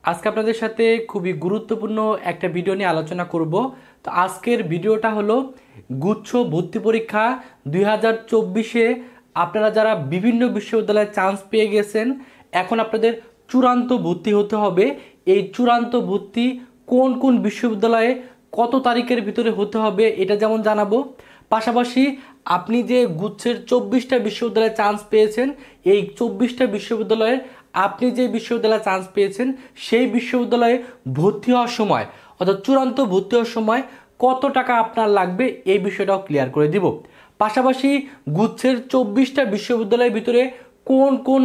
আজকে আপনাদের সাথে খুবই গুরুত্বপূর্ণ একটা ভিডিও নিয়ে আলোচনা করব। তো আজকের ভিডিওটা হলো গুচ্ছ ভর্তি পরীক্ষা 2024-এ আপনারা যারা বিভিন্ন বিশ্ববিদ্যালয়ে চান্স পেয়ে গেছেন, এখন আপনাদের চূড়ান্ত ভর্তি হতে হবে। এই চূড়ান্ত ভর্তি কোন কোন বিশ্ববিদ্যালয়ে কত তারিখের ভিতরে হতে হবে এটা যেমন জানাবো, পাশাপাশি আপনি যে গুচ্ছের 24টা বিশ্ববিদ্যালয়ে চান্স পেয়েছেন, এই 24টা বিশ্ববিদ্যালয়ের আপনি যে বিশ্ববিদ্যালয়ে চান্স পেয়েছেন সেই বিশ্ববিদ্যালয়ে ভর্তি হওয়ার সময় অর্থাৎ চূড়ান্ত ভর্তি হওয়ার সময় কত টাকা আপনার লাগবে এই বিষয়টাও ক্লিয়ার করে দিব। পাশাপাশি গুচ্ছের 24টা বিশ্ববিদ্যালয়ের ভিতরে কোন কোন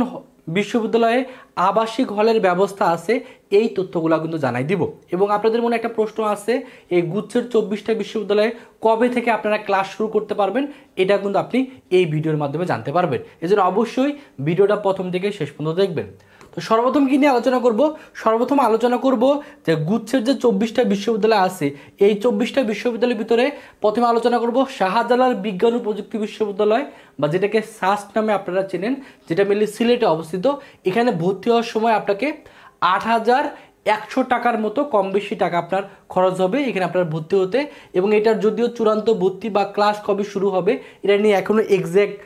বিশ্ববিদ্যালয়ে আবাসিক হলের ব্যবস্থা আছে এই তথ্যগুলো কিন্তু জানাই দিব। এবং আপনাদের মনে একটা প্রশ্ন আছে, এই গুচ্ছের 24টা বিশ্ববিদ্যালয়ে কবে থেকে আপনারা ক্লাস শুরু করতে পারবেন, এটা কিন্তু আপনি এই ভিডিওর মাধ্যমে জানতে পারবেন। এজন্য অবশ্যই ভিডিওটা প্রথম থেকে শেষ পর্যন্ত দেখবেন। তো সর্বপ্রথম কি নিয়ে আলোচনা করব? সর্বপ্রথম আলোচনা করব যে গুচ্ছের যে 24টা বিশ্ববিদ্যালয় আছে, এই 24টা বিশ্ববিদ্যালয়ের ভিতরে প্রথমে আলোচনা করব শাহজালাল বিজ্ঞান ও প্রযুক্তি বিশ্ববিদ্যালয়, বা যেটাকে সাস্ট নামে আপনারা চেনেন, যেটা মেনলি সিলেটে অবস্থিত। এখানে ভর্তি হওয়ার সময় আপনাকে 8,100 টাকার মতো কম বেশি টাকা আপনার খরচ হবে এখানে আপনার ভর্তি হতে। এবং এটার যদিও চূড়ান্ত ভর্তি বা ক্লাস কবে শুরু হবে এটা নিয়ে এখনও এক্স্যাক্ট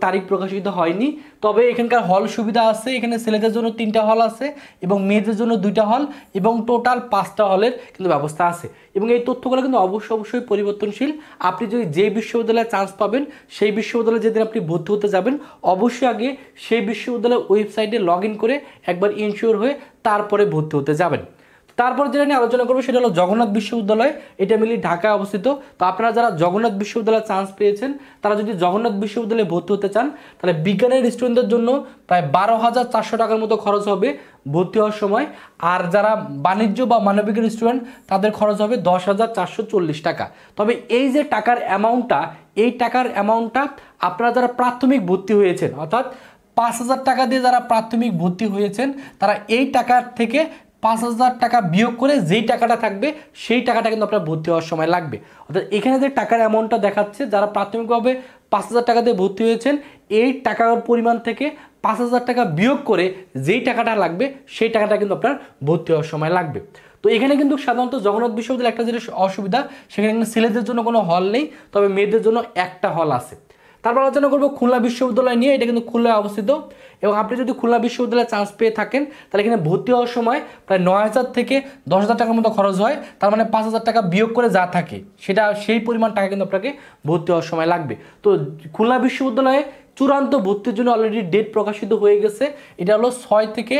তারিখ প্রকাশিত হয়নি, তবে এখানকার হল সুবিধা আছে। এখানে ছেলেদের জন্য 3টা হল আছে এবং মেয়েদের জন্য 2টা হল, এবং টোটাল 5টা হলের কিন্তু ব্যবস্থা আছে। এবং এই তথ্যগুলো কিন্তু অবশ্যই পরিবর্তনশীল। আপনি যদি যে বিশ্ববিদ্যালয়ে চান্স পাবেন সেই বিশ্ববিদ্যালয়ে যেদিন আপনি ভর্তি হতে যাবেন, অবশ্যই আগে সেই বিশ্ববিদ্যালয়ের ওয়েবসাইটে লগ ইন করে একবার ইনশিওর হয়ে তারপরে ভর্তি হতে যাবেন। তারপর যেটা নিয়ে আলোচনা করবো সেটা হলো জগন্নাথ বিশ্ববিদ্যালয়, এটা মিলি ঢাকায় অবস্থিত। তো আপনারা যারা জগন্নাথ বিশ্ববিদ্যালয়ে চান্স পেয়েছেন তারা যদি জগন্নাথ বিশ্ববিদ্যালয়ে ভর্তি হতে চান, তাহলে বিজ্ঞানের স্টুডেন্টদের জন্য প্রায় 12,400 টাকার মতো খরচ হবে ভর্তি হওয়ার সময়। আর যারা বাণিজ্য বা মানবিকের স্টুডেন্ট তাদের খরচ হবে 10,440 টাকা। তবে এই যে টাকার অ্যামাউন্টটা, এই টাকার অ্যামাউন্টটা আপনারা যারা প্রাথমিক ভর্তি হয়েছেন, অর্থাৎ 5,000 টাকা দিয়ে যারা প্রাথমিক ভর্তি হয়েছেন, তারা এই টাকার থেকে 5,000 টাকা বিয়োগ করে যেই টাকাটা থাকবে সেই টাকাটা কিন্তু আপনার ভর্তি হওয়ার সময় লাগবে। অর্থাৎ এখানে যে টাকার অ্যামাউন্টটা দেখাচ্ছে, যারা প্রাথমিকভাবে 5,000 টাকা দিয়ে ভর্তি হয়েছেন, এই টাকার পরিমাণ থেকে 5,000 টাকা বিয়োগ করে যেই টাকাটা লাগবে সেই টাকাটা কিন্তু আপনার ভর্তি হওয়ার সময় লাগবে। তো এখানে কিন্তু সাধারণত জগন্নাথ বিশ্ববিদ্যালয়ের একটা যেটা অসুবিধা, সেখানে কিন্তু ছেলেদের জন্য কোনো হল নেই, তবে মেয়েদের জন্য একটা হল আছে। তারপর আলোচনা করবো খুলনা বিশ্ববিদ্যালয় নিয়ে। এটা কিন্তু খুলনায় অবস্থিত, এবং আপনি যদি খুলনা বিশ্ববিদ্যালয়ে চান্স পেয়ে থাকেন তাহলে এখানে ভর্তি হওয়ার সময় প্রায় 9,000 থেকে 10,000 টাকার মতো খরচ হয়। তার মানে 5,000 টাকা বিয়োগ করে যা থাকে সেটা সেই পরিমাণ টাকা কিন্তু আপনাকে ভর্তি হওয়ার সময় লাগবে। তো খুলনা বিশ্ববিদ্যালয়ে চূড়ান্ত ভর্তির জন্য অলরেডি ডেট প্রকাশিত হয়ে গেছে। এটা হলো 6 থেকে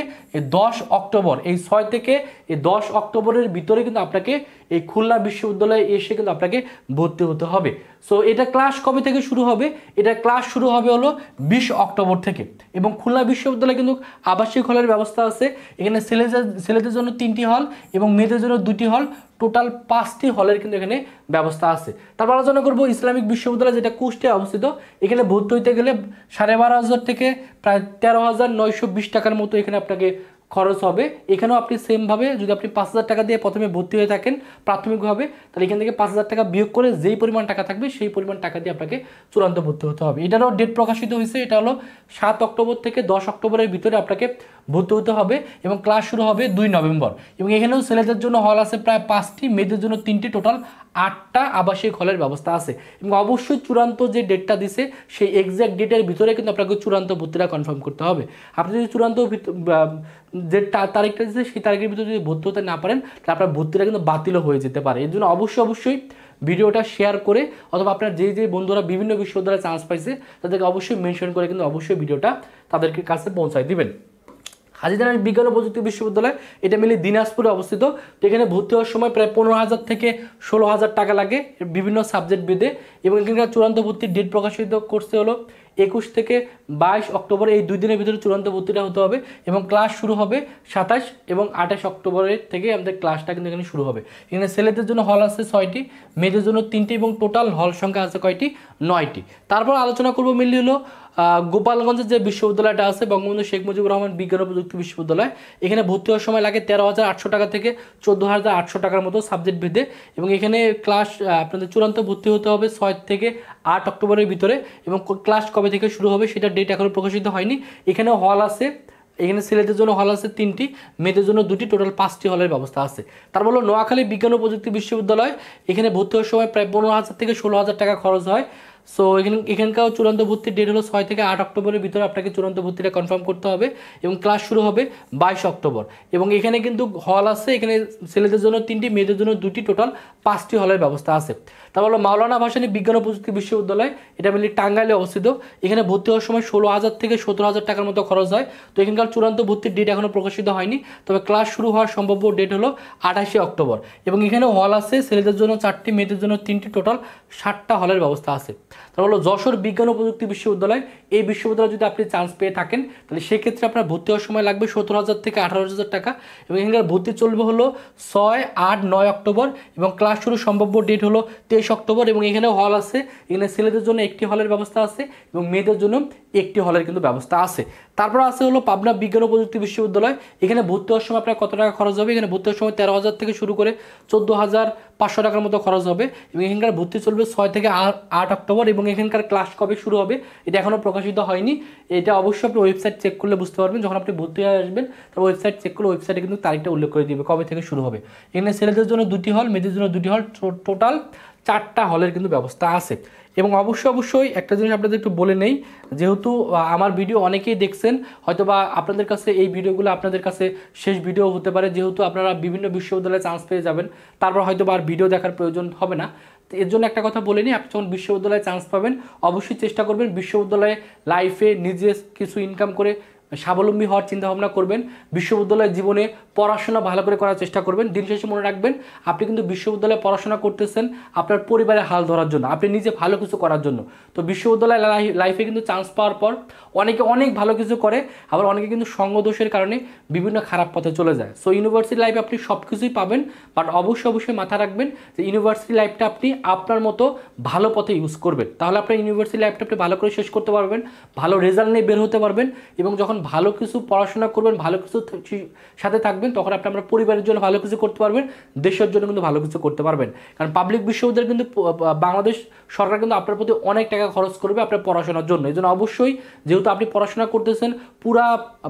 10 অক্টোবর। এই 6 থেকে 10 অক্টোবরের ভিতরে কিন্তু আপনাকে এই খুলনা বিশ্ববিদ্যালয়ে এসে কিন্তু আপনাকে ভর্তি হতে হবে। সো এটা ক্লাস কবে থেকে শুরু হবে? এটা ক্লাস শুরু হবে হলো 20 অক্টোবর থেকে। এবং খুলনা বিশ্ববিদ্যালয়ে কিন্তু আবাসিক হলের ব্যবস্থা আছে। এখানে ছেলেদের জন্য 3টি হল এবং মেয়েদের জন্য 2টি হল, টোটাল 5টি হলের কিন্তু এখানে ব্যবস্থা আছে। তারপর আলোচনা করবো ইসলামিক বিশ্ববিদ্যালয়, যেটা কুষ্টিয়ায় অবস্থিত। এখানে ভর্তি হইতে গেলে 12,500 থেকে প্রায় 13,920 টাকার মতো এখানে আপনাকে খরচ হবে। এখানেও আপনি সেমভাবে যদি আপনি 5,000 টাকা দিয়ে প্রথমে ভর্তি হয়ে থাকেন প্রাথমিকভাবে, তাহলে এখান থেকে 5,000 টাকা বিয়োগ করে যেই পরিমাণ টাকা থাকবে সেই পরিমাণ টাকা দিয়ে আপনাকে চূড়ান্ত ভর্তি হতে হবে। এটারও ডেট প্রকাশিত হয়েছে, এটা হলো 7 অক্টোবর থেকে 10 অক্টোবরের ভিতরে আপনাকে ভর্তি হতে হবে এবং ক্লাস শুরু হবে 2 নভেম্বর। এবং এখানেও ছেলেদের জন্য হল আছে প্রায় 5টি, মেয়েদের জন্য 3টি, টোটাল 8টা আবাসিক হলের ব্যবস্থা আছে। এবং অবশ্যই চূড়ান্ত যে ডেটটা দিছে সেই এক্স্যাক্ট ডেটের ভিতরে কিন্তু আপনাকে চূড়ান্ত ভর্তিটা কনফার্ম করতে হবে। আপনি যদি চূড়ান্ত যে তারিখটা দিচ্ছে সেই তারিখের ভিতরে যদি ভর্তি হতে না পারেন তাহলে আপনার ভর্তিটা কিন্তু বাতিলও হয়ে যেতে পারে। এর জন্য অবশ্যই ভিডিওটা শেয়ার করে, অথবা আপনার যে বন্ধুরা বিভিন্ন বিশ্ববিদ্যালয়ে চান্স পাইছে তাদেরকে অবশ্যই মেনশন করে কিন্তু অবশ্যই ভিডিওটা তাদেরকে কাছে পৌঁছায় দিবেন। হাজীজান বিজ্ঞান ও প্রযুক্তি বিশ্ববিদ্যালয়, এটা মিলে দিনাজপুরে অবস্থিত। তো এখানে ভর্তি হওয়ার সময় প্রায় 15,000 থেকে 16,000 টাকা লাগে বিভিন্ন সাবজেক্ট বেদে। এবং এখানকার চূড়ান্ত ভর্তির ডেট প্রকাশিত করছে হলো 21 থেকে 22 অক্টোবর। এই 2 দিনের ভিতরে চূড়ান্ত ভর্তিটা হতে হবে এবং ক্লাস শুরু হবে 27 এবং 28 অক্টোবরের থেকে আমাদের ক্লাসটা কিন্তু এখানে শুরু হবে। এখানে ছেলেদের জন্য হল আছে 6টি, মেয়েদের জন্য 3টি, এবং টোটাল হল সংখ্যা আছে কয়টি? 9টি। তারপর আলোচনা করবো মেনলি হলো গোপালগঞ্জের যে বিশ্ববিদ্যালয়টা আছে, বঙ্গবন্ধু শেখ মুজিবুর রহমান বিজ্ঞান ও প্রযুক্তি বিশ্ববিদ্যালয়। এখানে ভর্তি হওয়ার সময় লাগে 13,800 টাকা থেকে 14,800 টাকার মতো সাবজেক্ট ভেদে। এবং এখানে ক্লাস আপনাদের চূড়ান্ত ভর্তি হতে হবে 6 থেকে 8 অক্টোবরের ভিতরে। এবং ক্লাস কবে থেকে শুরু হবে সেটা ডেট এখনও প্রকাশিত হয়নি। এখানেও হল আছে এখানে ছেলেদের জন্য হল আছে 3টি, মেয়েদের জন্য 2টি, টোটাল 5টি হলের ব্যবস্থা আছে। তারপর হলো নোয়াখালী বিজ্ঞান ও প্রযুক্তি বিশ্ববিদ্যালয়, এখানে ভর্তি হওয়ার সময় প্রায় 15,000 থেকে 16,000 টাকা খরচ হয়। সো এখানকার চূড়ান্ত ভর্তির ডেট হলো 6 থেকে 8 অক্টোবরের ভিতরে আপনাকে চূড়ান্ত ভর্তিটা কনফার্ম করতে হবে এবং ক্লাস শুরু হবে 22 অক্টোবর। এবং এখানে কিন্তু হল আছে, এখানে ছেলেদের জন্য 3টি, মেয়েদের জন্য 2টি, টোটাল 5টি হলের ব্যবস্থা আছে। তারপর হলো মাওলানা ভাসানী বিজ্ঞান ও প্রযুক্তি বিশ্ববিদ্যালয়, এটা মেনলি টাঙ্গাইলে অবস্থিত। এখানে ভর্তি হওয়ার সময় 16,000 থেকে 17,000 টাকার মতো খরচ হয়। তো এখানকার চূড়ান্ত ভর্তির ডেট এখনও প্রকাশিত হয়নি, তবে ক্লাস শুরু হওয়ার সম্ভাব্য ডেট হলো 28 অক্টোবর। এবং এখানে হল আছে, ছেলেদের জন্য 4টি, মেয়েদের জন্য 3টি, টোটাল 60টা হলের ব্যবস্থা আছে। তারপর হলো যশোর বিজ্ঞান ও প্রযুক্তি বিশ্ববিদ্যালয়, এই বিশ্ববিদ্যালয়ে যদি আপনি চান্স পেয়ে থাকেন তাহলে সেক্ষেত্রে আপনার ভর্তি হওয়ার সময় লাগবে 17,000 থেকে 18,000 টাকা। এবং এখানকার ভর্তি চলবে হলো 6, 8, 9 অক্টোবর এবং ক্লাস শুরু সম্ভাব্য ডেট হলো 23 অক্টোবর। এবং এখানে হল আছে, এখানে ছেলেদের জন্য 1টি হলের ব্যবস্থা আছে এবং মেয়েদের জন্য 1টি হলের কিন্তু ব্যবস্থা আছে। তারপর আছে হলো পাবনা বিজ্ঞান ও প্রযুক্তি বিশ্ববিদ্যালয়, এখানে ভর্তি হওয়ার সময় আপনার কত টাকা খরচ হবে? এখানে ভর্তি হওয়ার সময় 13,000 থেকে শুরু করে 14,500 টাকার মতো খরচ হবে। এবং এখানকার ভর্তি চলবে 6 থেকে 8 অক্টোবর। এবং এখানকার ক্লাস কবে শুরু হবে এটা এখনও প্রকাশিত হয়নি, এটা অবশ্যই আপনি ওয়েবসাইট চেক করলে বুঝতে পারবেন। যখন আপনি ভর্তি হয়ে আসবেন তার ওয়েবসাইট চেক করলে ওয়েবসাইটে কিন্তু তারিখটা উল্লেখ করে দিবে কবে থেকে শুরু হবে। এখানে ছেলেদের জন্য 2টি হল, মেয়েদের জন্য 2টি হল, টোটাল 4টা হলের কিন্তু ব্যবস্থা আছে। এবং অবশ্যই একটা জিনিস আপনাদের একটু বলে নেই, যেহেতু আমার ভিডিও অনেকেই দেখছেন, হয়তো বা আপনাদের কাছে এই ভিডিওগুলো আপনাদের কাছে শেষ ভিডিও হতে পারে, যেহেতু আপনারা বিভিন্ন বিশ্ববিদ্যালয়ে চান্স পেয়ে যাবেন, তারপর হয়তো বা আর ভিডিও দেখার প্রয়োজন হবে না। তো এর জন্য একটা কথা বলে নিই, আপনি যখন বিশ্ববিদ্যালয়ে চান্স পাবেন অবশ্যই চেষ্টা করবেন বিশ্ববিদ্যালয়ে লাইফে নিজে কিছু ইনকাম করে স্বাবলম্বী হওয়ার চিন্তাভাবনা করবেন। বিশ্ববিদ্যালয় জীবনে পড়াশোনা ভালো করে করার চেষ্টা করবেন। দিন শেষে মনে রাখবেন, আপনি কিন্তু বিশ্ববিদ্যালয়ে পড়াশোনা করতেছেন আপনার পরিবারের হাল ধরার জন্য, আপনি নিজে ভালো কিছু করার জন্য। তো বিশ্ববিদ্যালয় লাইফে কিন্তু চান্স পাওয়ার পর অনেকে অনেক ভালো কিছু করে, আবার অনেকে কিন্তু সঙ্গদোষের কারণে বিভিন্ন খারাপ পথে চলে যায়। সো ইউনিভার্সিটি লাইফে আপনি সব কিছুই পাবেন, বাট অবশ্যই মাথা রাখবেন যে ইউনিভার্সিটি লাইফটা আপনি আপনার মতো ভালো পথে ইউজ করবেন, তাহলে আপনার ইউনিভার্সিটি লাইফটা আপনি ভালো করে শেষ করতে পারবেন, ভালো রেজাল্ট নিয়ে বের হতে পারবেন। এবং যখন ভালো কিছু পড়াশোনা করবেন, ভালো কিছু সাথে থাকবেন, তখন আপনি আপনার পরিবারের জন্য ভালো কিছু করতে পারবেন, দেশের জন্য কিন্তু ভালো কিছু করতে পারবেন। কারণ পাবলিক বিশ্ববিদ্যালয় কিন্তু বাংলাদেশ সরকার কিন্তু আপনার প্রতি অনেক টাকা খরচ করবে আপনার পড়াশোনার জন্য। এই জন্য অবশ্যই, যেহেতু আপনি পড়াশোনা করতেছেন পুরা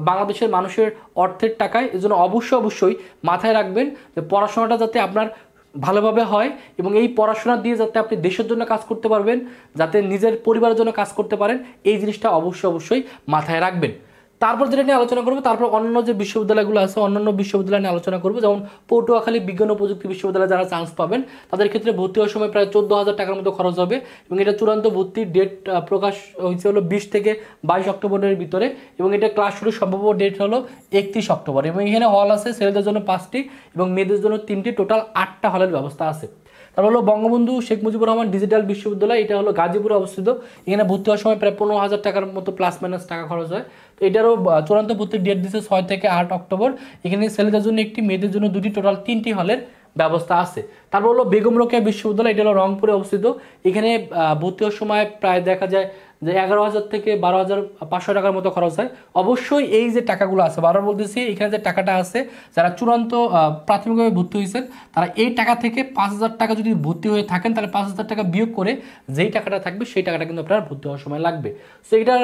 বাংলাদেশের মানুষের অর্থের টাকায়, এই জন্য অবশ্যই মাথায় রাখবেন যে পড়াশোনাটা যাতে আপনার ভালোভাবে হয় এবং এই পড়াশোনা দিয়ে যাতে আপনি দেশের জন্য কাজ করতে পারবেন, যাতে নিজের পরিবারের জন্য কাজ করতে পারেন, এই জিনিসটা অবশ্যই মাথায় রাখবেন। তারপর যেটা নিয়ে আলোচনা করবো, তারপর অন্যান্য যে বিশ্ববিদ্যালয়গুলো আছে অন্যান্য বিশ্ববিদ্যালয় নিয়ে আলোচনা করবো। যেমন পটুয়াখালী বিজ্ঞান ও প্রযুক্তি বিশ্ববিদ্যালয়ে যারা চান্স পাবেন তাদের ক্ষেত্রে ভর্তি হওয়ার সময় প্রায় 14,000 টাকার মতো খরচ হবে। এবং এটা চূড়ান্ত ভর্তির ডেট প্রকাশ হয়েছে হলো 20 থেকে 22 অক্টোবরের ভিতরে। এবং এটা ক্লাস শুরুর সম্ভাব্য ডেট হলো 31 অক্টোবর। এবং এখানে হল আছে, ছেলেদের জন্য 5টি এবং মেয়েদের জন্য 3টি, টোটাল 8টা হলের ব্যবস্থা আছে। তারপর হলো বঙ্গবন্ধু শেখ মুজিবুর রহমান ডিজিটাল বিশ্ববিদ্যালয়, এটা হলো গাজীপুরে অবস্থিত। এখানে ভর্তি হওয়ার সময় প্রায় 15,000 টাকার মতো প্লাস মাইনাস টাকা খরচ হয়। তো এটারও চূড়ান্ত ভর্তির ডেট দিচ্ছে 6 থেকে 8 অক্টোবর। এখানে ছেলেদের জন্য 1টি, মেয়েদের জন্য 2টি, টোটাল 3টি হলের ব্যবস্থা আছে। তারপর হলো বেগম রোকেয়া বিশ্ববিদ্যালয়, এটা হলো রংপুরে অবস্থিত। এখানে ভর্তি হওয়ার সময় প্রায় দেখা যায় যে 11,000 থেকে 12,500 টাকার মতো খরচ হয়। অবশ্যই এই যে টাকাগুলো আছে, বারবার বলতেছি, এখানে যে টাকাটা আছে, যারা চূড়ান্ত প্রাথমিকভাবে ভর্তি হয়েছেন তারা এই টাকা থেকে 5,000 টাকা যদি ভর্তি হয়ে থাকেন তাহলে 5,000 টাকা বিয়োগ করে যেই টাকাটা থাকবে সেই টাকাটা কিন্তু আপনার ভর্তি হওয়ার সময় লাগবে। সো এটার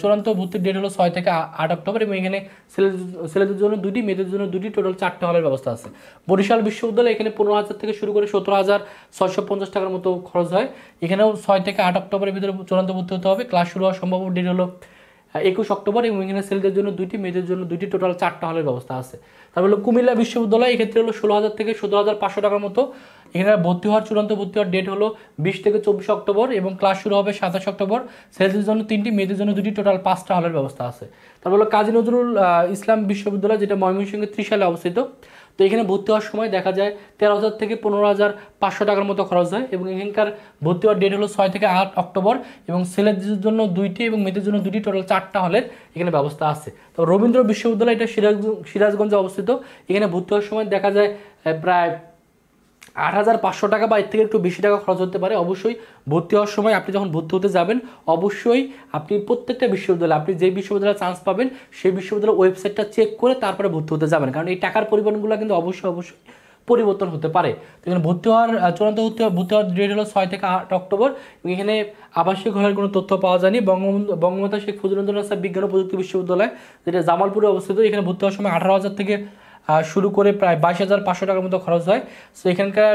চূড়ান্ত ভর্তির ডেট হলো 6 থেকে 8 অক্টোবর। এবং এখানে ছেলেদের জন্য 2টি, মেয়েদের জন্য 2টি, টোটাল 4টা হলের ব্যবস্থা আছে। বরিশাল বিশ্ববিদ্যালয়, এখানে 15,000 থেকে শুরু করে 17,650 টাকার মতো খরচ হয়। এখানেও 6 থেকে 8 অক্টোবরের ভিতরে চূড়ান্ত ভর্তি হতে হবে। ক্লাস শুরু হওয়ার সম্ভাব্য ডেট হলো 21 অক্টোবর। এবং এখানে ছেলেদের জন্য 2টি, মেয়েদের জন্য 2টি, টোটাল 4টা হলের ব্যবস্থা আছে। তারপর হলো কুমিল্লা বিশ্ববিদ্যালয়, এক্ষেত্রে হলো 16,000 থেকে 17,500 টাকার মতো। এখানে ভর্তি হওয়ার চূড়ান্ত ভর্তি হওয়ার ডেট হলো 20 থেকে 24 অক্টোবর এবং ক্লাস শুরু হবে 27 অক্টোবর। ছেলেদের জন্য 3টি, মেয়েদের জন্য 2টি, টোটাল 5টা হলের ব্যবস্থা আছে। তারপর হলো কাজী নজরুল ইসলাম বিশ্ববিদ্যালয়, যেটা ময়মনসিংহের ত্রিশালে অবস্থিত। তো এখানে ভর্তি হওয়ার সময় দেখা যায় 13,000 থেকে 15,500 টাকার মতো খরচ হয়। এবং এখানকার ভর্তি হওয়ার ডেট হলো 6 থেকে 8 অক্টোবর। এবং ছেলেদের জন্য 2টি এবং মেয়েদের জন্য 2টি, টোটাল 4টা হলের এখানে ব্যবস্থা আছে। তো রবীন্দ্র বিশ্ববিদ্যালয়, এটা সিরাজগঞ্জে অবস্থিত। এখানে ভর্তি হওয়ার সময় দেখা যায় প্রায় 8,500 টাকা বা এর থেকে একটু বেশি টাকা খরচ হতে পারে। অবশ্যই ভর্তি হওয়ার সময় আপনি যখন ভর্তি হতে যাবেন অবশ্যই আপনি প্রত্যেকটা বিশ্ববিদ্যালয়ে আপনি যে বিশ্ববিদ্যালয়ে চান্স পাবেন সেই বিশ্ববিদ্যালয়ের ওয়েবসাইটটা চেক করে তারপরে ভর্তি হতে যাবেন, কারণ এই টাকার পরিমাণগুলো কিন্তু অবশ্যই পরিবর্তন হতে পারে। তো এখানে ভর্তি হওয়ার চূড়ান্ত ভর্তি হওয়ার ডেট হলো 6 থেকে 8 অক্টোবর এবং এখানে আবাসিক হলের কোনো তথ্য পাওয়া যায়নি। বঙ্গমাতা শেখ মুজিবুর বিজ্ঞান ও প্রযুক্তি বিশ্ববিদ্যালয়, যেটা জামালপুরে অবস্থিত, এখানে ভর্তি হওয়ার সময় 18,000 থেকে শুরু করে প্রায় 22,500 টাকার মতো খরচ হয়। সো এখানকার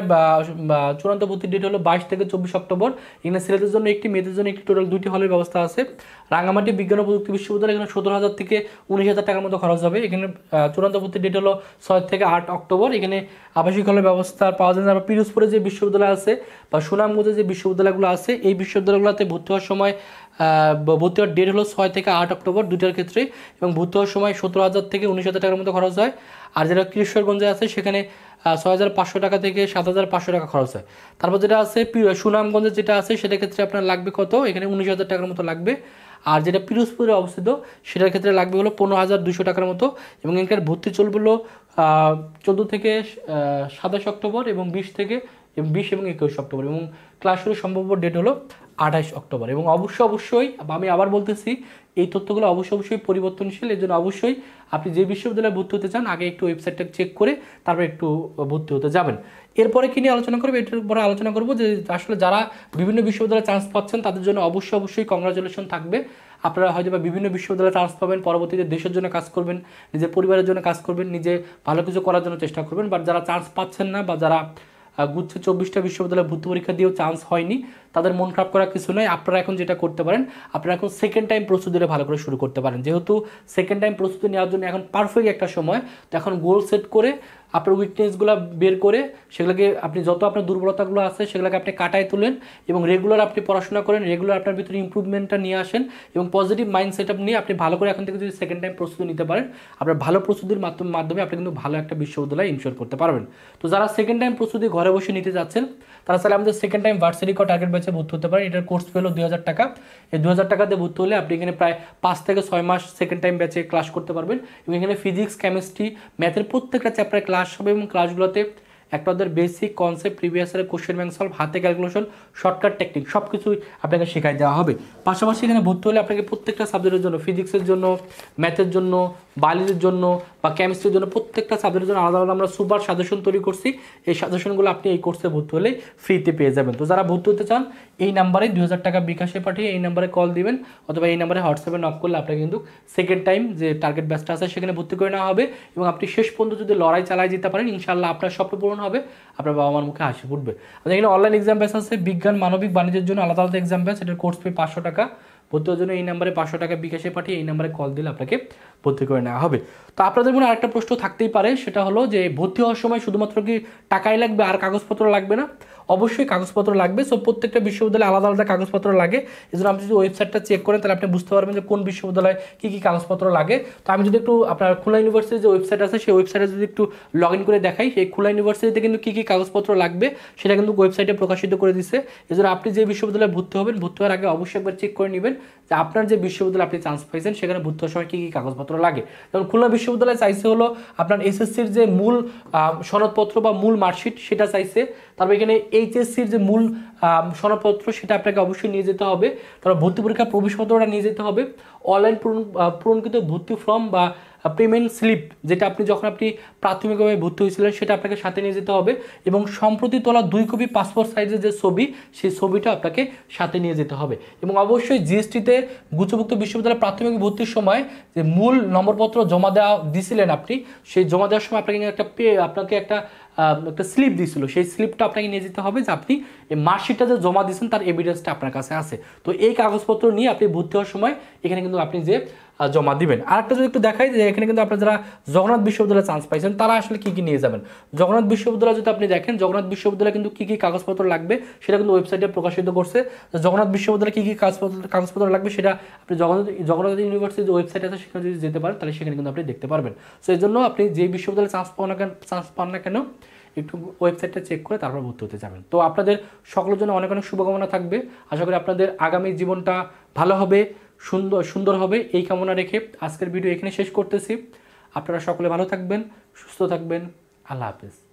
চূড়ান্ত ভর্তির ডেট হলো 22 থেকে 24 অক্টোবর। এখানে ছেলেদের জন্য একটি, মেয়েদের জন্য একটি, টোটাল 2টি হলের ব্যবস্থা আছে। রাঙামাটি বিজ্ঞান ও প্রযুক্তি বিশ্ববিদ্যালয়, এখানে 17,000 থেকে 19,000 টাকার মতো খরচ হবে। এখানে চূড়ান্ত ভর্তির ডেট হলো 6 থেকে 8 অক্টোবর। এখানে আবাসিক হলের ব্যবস্থা পাওয়া যায় না। পিরোজপুরে যে বিশ্ববিদ্যালয় আছে বা সুনামগঞ্জে যে বিশ্ববিদ্যালয়গুলো আছে, এই বিশ্ববিদ্যালয়গুলোতে ভর্তি হওয়ার সময় ভর্তি হওয়ার ডেট হলো 6 থেকে 8 অক্টোবর দুইটার ক্ষেত্রে, এবং ভর্তি হওয়ার সময় 17,000 থেকে 19,000 টাকার মতো খরচ হয়। আর যেটা কিশোরগঞ্জে আছে সেখানে 6,500 টাকা থেকে 7,500 টাকা খরচ হয়। তারপর যেটা আছে সুনামগঞ্জে যেটা আছে সেটার ক্ষেত্রে আপনার লাগবে কত, এখানে 19,000 টাকার মতো লাগবে। আর যেটা পিরোজপুরে অবস্থিত সেটার ক্ষেত্রে লাগবে হলো 15,200 টাকার মতো, এবং এখানকার ভর্তি চলবে হলো 14 থেকে 27 অক্টোবর এবং 20 এবং 21 অক্টোবর, এবং ক্লাস শুরুর সম্ভাব্য ডেট হলো 28 অক্টোবর। এবং অবশ্যই আমি আবার বলতেছি, এই তথ্যগুলো অবশ্যই পরিবর্তনশীল। এর জন্য অবশ্যই আপনি যে বিশ্ববিদ্যালয়ে ভর্তি হতে চান আগে একটু ওয়েবসাইটটা চেক করে তারপর একটু ভর্তি হতে যাবেন। এরপরে কি নিয়ে আলোচনা করবো, এটার পরে আলোচনা করবো যে আসলে যারা বিভিন্ন বিশ্ববিদ্যালয়ে চান্স পাচ্ছেন তাদের জন্য অবশ্যই কংগ্রাচুলেশন থাকবে। আপনারা হয়তো বা বিভিন্ন বিশ্ববিদ্যালয়ে চান্স পাবেন, পরবর্তীতে দেশের জন্য কাজ করবেন, নিজের পরিবারের জন্য কাজ করবেন, নিজে ভালো কিছু করার জন্য চেষ্টা করবেন। বাট যারা চান্স পাচ্ছেন না বা যারা গুচ্ছে 24টা বিশ্ববিদ্যালয়ে ভর্তি পরীক্ষা দিয়েও চান্স হয়নি, তাদের মন খারাপ করার কিছু নয়। আপনারা এখন যেটা করতে পারেন, আপনারা এখন সেকেন্ড টাইম প্রস্তুতিটা ভালো করে শুরু করতে পারেন। যেহেতু সেকেন্ড টাইম প্রস্তুতি নেওয়ার জন্য এখন পারফেক্ট একটা সময়, তো এখন গোল সেট করে আপনার উইকনেসগুলো বের করে সেগুলোকে আপনি যত আপনার দুর্বলতাগুলো আছে সেগুলোকে আপনি কাটায় তুলেন এবং রেগুলার আপনি পড়াশোনা করেন, রেগুলার আপনার ভিতরে ইম্প্রুভমেন্টটা নিয়ে আসেন এবং পজিটিভ মাইন্ড সেট আপ নিয়ে আপনি ভালো করে এখন থেকে যদি সেকেন্ড টাইম প্রস্তুতি নিতে পারেন, আপনার ভালো প্রস্তুতির মাধ্যমে আপনি কিন্তু ভালো একটা বিশ্ববিদ্যালয় ইনশিওর করতে পারবেন। তো যারা সেকেন্ড টাইম প্রস্তুতি ঘরে বসে নিতে যাচ্ছেন তারা চাইলে আমাদের সেকেন্ড টাইম ভার্সিটি টার্গেট ব্যাচে ভর্তি হতে পারেন। এটার কোর্স পেলো 2,000 টাকা। এই 2,000 টাকাতে ভর্তি হলে আপনি এখানে প্রায় 5 থেকে 6 মাস সেকেন্ড টাইম ব্যাচে ক্লাস করতে পারবেন এবং এখানে ফিজিক্স, কেমিস্ট্রি, ম্যাথের প্রত্যেকটা চ্যাপ্টারে ক্লাস হবে এবং ক্লাসগুলোতে একটা ওদের বেসিক কনসেপ্ট, প্রিভিয়াস ইয়ারের কোশ্চেন ব্যাংক সলভ, হাতে ক্যালকুলেশন, শর্টকাট টেকনিক সব কিছুই আপনাকে শেখাই দেওয়া হবে। পাশাপাশি এখানে ভর্তি হলে আপনাকে প্রত্যেকটা সাবজেক্টের জন্য, ফিজিক্সের জন্য, ম্যাথের জন্য, বায়োলজির জন্য বা কেমিস্ট্রির জন্য প্রত্যেকটা সাবজেক্টের জন্য আলাদা আলাদা আমরা সুপার সাজেশন তৈরি করছি। এই সাজেশনগুলো আপনি এই কোর্সে ভর্তি হলে ফ্রিতে পেয়ে যাবেন। তো যারা ভর্তি হতে চান এই নাম্বারে 2,000 টাকা বিকাশে পাঠিয়ে এই নাম্বারে কল দিবেন অথবা এই নাম্বারে হোয়াটসঅ্যাপে নক করলে আপনাকে কিন্তু সেকেন্ড টাইম যে টার্গেট ব্যাচটা আছে সেখানে ভর্তি করে নেওয়া হবে এবং আপনি শেষ পর্যন্ত যদি লড়াই চালাই যেতে পারেন ইনশাআল্লাহ আপনার স্বপ্ন পূরণ হবে, আপনার বাবা মার মুখে হাসি ফুটবে। এখানে অনলাইন এক্সাম ব্যাচ আছে, বিজ্ঞান, মানবিক, বাণিজ্যের জন্য আলাদা আলাদা এক্সাম ব্যাচ। এটার কোর্স ফি 500 টাকা। ভর্তি হওয়ার জন্য এই নাম্বারে 500 টাকা বিকাশে পাঠিয়ে এই নাম্বারে কল দিলে আপনাকে ভর্তি করে নেওয়া হবে। তো আপনাদের মনে আরেকটা প্রশ্ন থাকতেই পারে, সেটা হলো যে ভর্তি হওয়ার সময় শুধুমাত্র কি টাকাই লাগবে আর কাগজপত্র লাগবে না? অবশ্যই কাগজপত্র লাগবে। সো প্রত্যেকটা বিশ্ববিদ্যালয়ে আলাদা আলাদা কাগজপত্র লাগে। এই জন্য আপনি যদি ওয়েবসাইটটা চেক করেন তাহলে আপনি বুঝতে পারবেন যে কোন বিশ্ববিদ্যালয়ে কী কী কাগজপত্র লাগে। তো আমি যদি একটু আপনার খুলনা ইউনিভার্সিটির যে ওয়েবসাইট আছে সেই ওয়েবসাইটে যদি একটু লগ ইন করে দেখাই, সেই খুলনা ইউনিভার্সিটিতে কিন্তু কী কী কাগজপত্র লাগবে সেটা কিন্তু ওয়েবসাইটে প্রকাশিত করে দিচ্ছে। এই জন্য আপনি যে বিশ্ববিদ্যালয়ে ভর্তি হবেন, ভর্তি হওয়ার আগে অবশ্যই একবার চেক করে নেবেন যে আপনার যে বিশ্ববিদ্যালয়ে আপনি চান্স পাইছেন সেখানে ভর্তি হওয়ার সময় কী কী কাগজপত্র লাগে। যেমন খুলনা বিশ্ববিদ্যালয়ে চাইছে হলো আপনার এসএসসির যে মূল সনদপত্র বা মূল মার্কশিট সেটা চাইছে। তারপর এখানে এইচএসসির যে মূল সনদপত্র সেটা আপনাকে অবশ্যই নিয়ে যেতে হবে। তারপর ভর্তি পরীক্ষার প্রবেশপত্রটা নিয়ে যেতে হবে। অনলাইন পূরণকৃত ভর্তি ফর্ম বা পেমেন্ট স্লিপ, যেটা আপনি যখন আপনি প্রাথমিকভাবে ভর্তি হয়েছিলেন সেটা আপনাকে সাথে নিয়ে যেতে হবে এবং সম্প্রতি তোলা 2 কপি পাসপোর্ট সাইজের যে ছবি সেই ছবিটা আপনাকে সাথে নিয়ে যেতে হবে। এবং অবশ্যই জিএসটিতে গুচ্ছভুক্ত বিশ্ববিদ্যালয়ে প্রাথমিক ভর্তির সময় যে মূল নম্বরপত্র জমা দেওয়া দিয়েছিলেন আপনি, সেই জমা দেওয়ার সময় আপনাকে একটা স্লিপ দিয়েছিল, সেই স্লিপটা আপনাকে নিয়ে যেতে হবে যে আপনি এই মার্কশিটটা যে জমা দিয়েছেন তার এভিডেন্সটা আপনার কাছে আছে। তো এই কাগজপত্র নিয়ে আপনি ভর্তি হওয়ার সময় এখানে কিন্তু আপনি যে জমা দিবেন। আরেকটা যদি একটু দেখাই যে এখানে কিন্তু আপনারা যারা জগন্নাথ বিশ্ববিদ্যালয়ে চান্স পাইছেন তারা আসলে কী কী নিয়ে যাবেন। জগন্নাথ বিশ্ববিদ্যালয় যদি আপনি দেখেন, জগন্নাথ বিশ্ববিদ্যালয়ে কিন্তু কী কী কাগজপত্র লাগবে সেটা কিন্তু ওয়েবসাইটে প্রকাশিত করছে। জগন্নাথ বিশ্ববিদ্যালয়ে কী কী কাগজপত্র লাগবে সেটা আপনি জগন্নাথ ইউনিভার্সিটির যে ওয়েবসাইট আছে সেখানে যদি যেতে পারেন তাহলে সেখানে কিন্তু আপনি দেখতে পারবেন। সো এই জন্য আপনি যে বিশ্ববিদ্যালয়ে চান্স পান না কেন একটু ওয়েবসাইটটা চেক করে তারপর ভর্তি হতে যাবেন। তো আপনাদের সকলের জন্য অনেক অনেক শুভকামনা থাকবে। আশা করি আপনাদের আগামী জীবনটা ভালো হবে, সুন্দর হবে, এই কামনা রেখে আজকের ভিডিও এখানে শেষ করতেছি। আপনারা সকলে ভালো থাকবেন, সুস্থ থাকবেন। আল্লাহ হাফেজ।